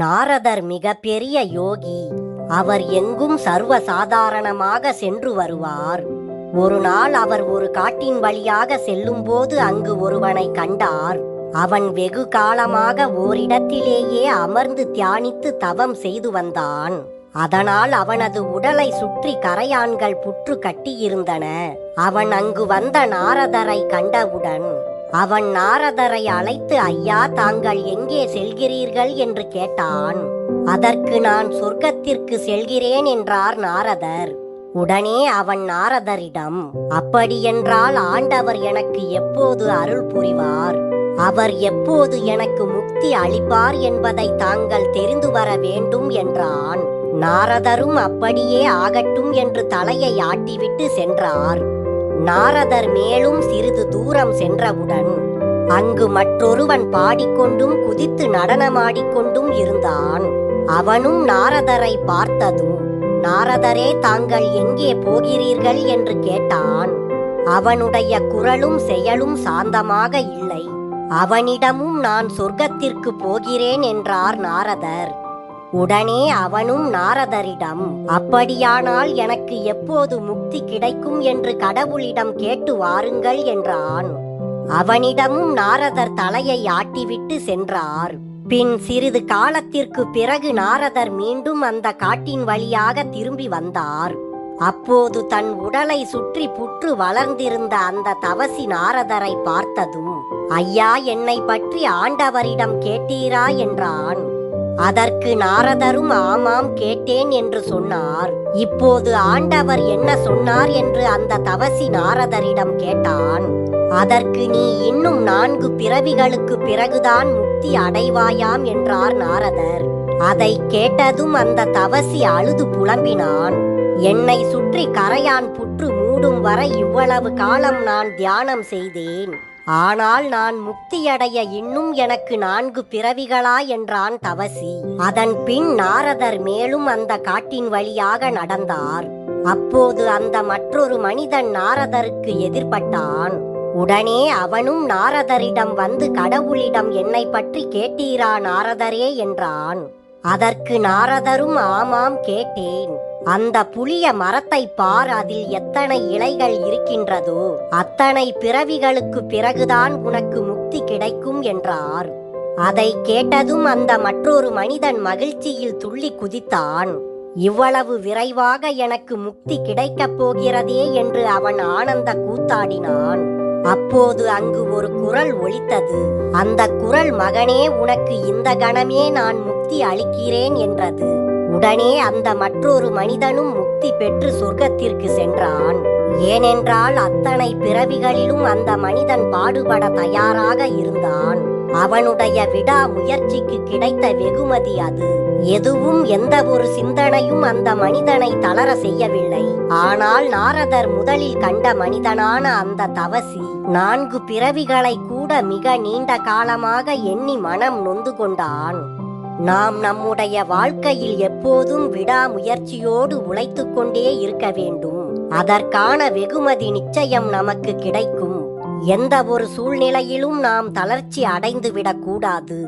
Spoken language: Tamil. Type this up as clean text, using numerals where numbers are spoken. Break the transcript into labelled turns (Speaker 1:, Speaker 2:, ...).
Speaker 1: நாரதர் மிகப்பெரிய யோகி. அவர் எங்கும் சர்வசாதாரணமாக சென்று வருவார். ஒரு நாள் அவர் ஒரு காட்டின் வழியாக செல்லும்போது அங்கு ஒருவனை கண்டார். அவன் வெகு காலமாக ஓரிடத்திலேயே அமர்ந்து தியானித்து தவம் செய்து வந்தான். அதனால் அவனது உடலை சுற்றி கரையான்கள் புற்று கட்டியிருந்தன. அவன் அங்கு வந்த நாரதரை கண்டவுடன் அவன் நாரதரை அழைத்து, ஐயா, தாங்கள் எங்கே செல்கிறீர்கள் என்று கேட்டான். அதற்கு நான் சொர்க்கத்திற்கு செல்கிறேன் என்றார் நாரதர். உடனே அவன் நாரதரிடம், அப்படியென்றால் ஆண்டவர் எனக்கு எப்போது அருள் புரிவார், அவர் எப்போது எனக்கு முக்தி அளிப்பார் என்பதை தாங்கள் தெரிந்து வர வேண்டும் என்றான். நாரதரும் அப்படியே ஆகட்டும் என்று தலையை ஆட்டிவிட்டு சென்றார். நாரதர் மேலும் சிறிது தூரம் சென்றவுடன் அங்கு மற்றொருவன் பாடிக்கொண்டும் குதித்து நடனமாடிக்கொண்டும் இருந்தான். அவனும் நாரதரை பார்த்ததும், நாரதரே, தாங்கள் எங்கே போகிறீர்கள் என்று கேட்டான். அவனுடைய குரலும் செயலும் சாந்தமாக இல்லை. அவனிடமும் நான் சொர்க்கத்திற்கு போகிறேன் என்றார் நாரதர். உடனே அவனும் நாரதரிடம், அப்படியானால் எனக்கு எப்போது முக்தி கிடைக்கும் என்று கடவுளிடம் கேட்டு வாருங்கள் என்றான். அவனிடமும் நாரதர் தலையை ஆட்டிவிட்டு சென்றார். பின் சிறிது காலத்திற்கு பிறகு நாரதர் மீண்டும் அந்த காட்டின் வழியாக திரும்பி வந்தார். அப்போது தன் உடலை சுற்றி புற்று வளர்ந்திருந்த அந்த தவசி நாரதரை பார்த்ததும், ஐயா, என்னை பற்றி ஆண்டவரிடம் கேட்டீரா என்றான். அதற்கு நாரதரும் ஆமாம், கேட்டேன் என்று சொன்னார். இப்போது ஆண்டவர் என்ன சொன்னார் என்று அந்த தவசி நாரதரிடம் கேட்டான். அதற்கு நீ இன்னும் 4 பிறவிகளுக்கு பிறகுதான் முக்தி அடைவாயாம் என்றார் நாரதர். அதை கேட்டதும் அந்த தவசி அழுது புலம்பினான். என்னை சுற்றி கரையான் புற்று மூடும் வரை இவ்வளவு காலம் நான் தியானம் செய்தேன். ஆனால் நான் முக்தியடைய இன்னும் எனக்கு 4 பிறவிகளா என்றான் தவசி. அதன் பின் நாரதர் மேலும் அந்த காட்டின் வழியாக நடந்தார். அப்போது அந்த மற்றொரு மனிதன் நாரதருக்கு எதிர்பட்டான். உடனே அவனும் நாரதரிடம் வந்து, கடவுளிடம் என்னை பற்றி கேட்டீரா நாரதரே என்றான். அதற்கு நாரதரும் ஆமாம், கேட்டேன். அந்த புளிய மரத்தை பார், அதில் எத்தனை இலைகள் இருக்கின்றதோ அத்தனை பிறவிகளுக்கு பிறகுதான் உனக்கு முக்தி கிடைக்கும் என்றார். அதை கேட்டதும் அந்த மற்றொரு மனிதன் மகிழ்ச்சியில் துள்ளி குதித்தான். இவ்வளவு விரைவாக எனக்கு முக்தி கிடைக்கப் போகிறதே என்று அவன் ஆனந்த கூத்தாடினான். அப்போது அங்கு ஒரு குரல் ஒலித்தது. அந்த குரல், மகனே, உனக்கு இந்த கணமே நான் முக்தி அளிக்கிறேன் என்றது. உடனே அந்த மற்றொரு மனிதனும் முக்தி பெற்று சொர்க்கத்திற்கு சென்றான். ஏனென்றால் அத்தனை பிறவிகளிலும் அந்த மனிதன் பாடுபட தயாராக இருந்தான். அவனுடைய விடா முயற்சிக்கு கிடைத்த வெகுமதி அது. எதுவும், எந்த ஒரு சிந்தனையும் அந்த மனிதனை தளர செய்யவில்லை. ஆனால் நாரதர் முதலில் கண்ட மனிதனான அந்த தவசி 4 பிறவிகளை கூட மிக நீண்ட காலமாக எண்ணி மனம் நொந்து கொண்டான். நாம் நம்முடைய வாழ்க்கையில் எப்போதும் விடாமுயற்சியோடு உழைத்து கொண்டே இருக்க வேண்டும். அதற்கான வெகுமதி நிச்சயம் நமக்கு கிடைக்கும். எந்த ஒரு சூழ்நிலையிலும் நாம் தளர்ச்சி அடைந்து விடக்கூடாது.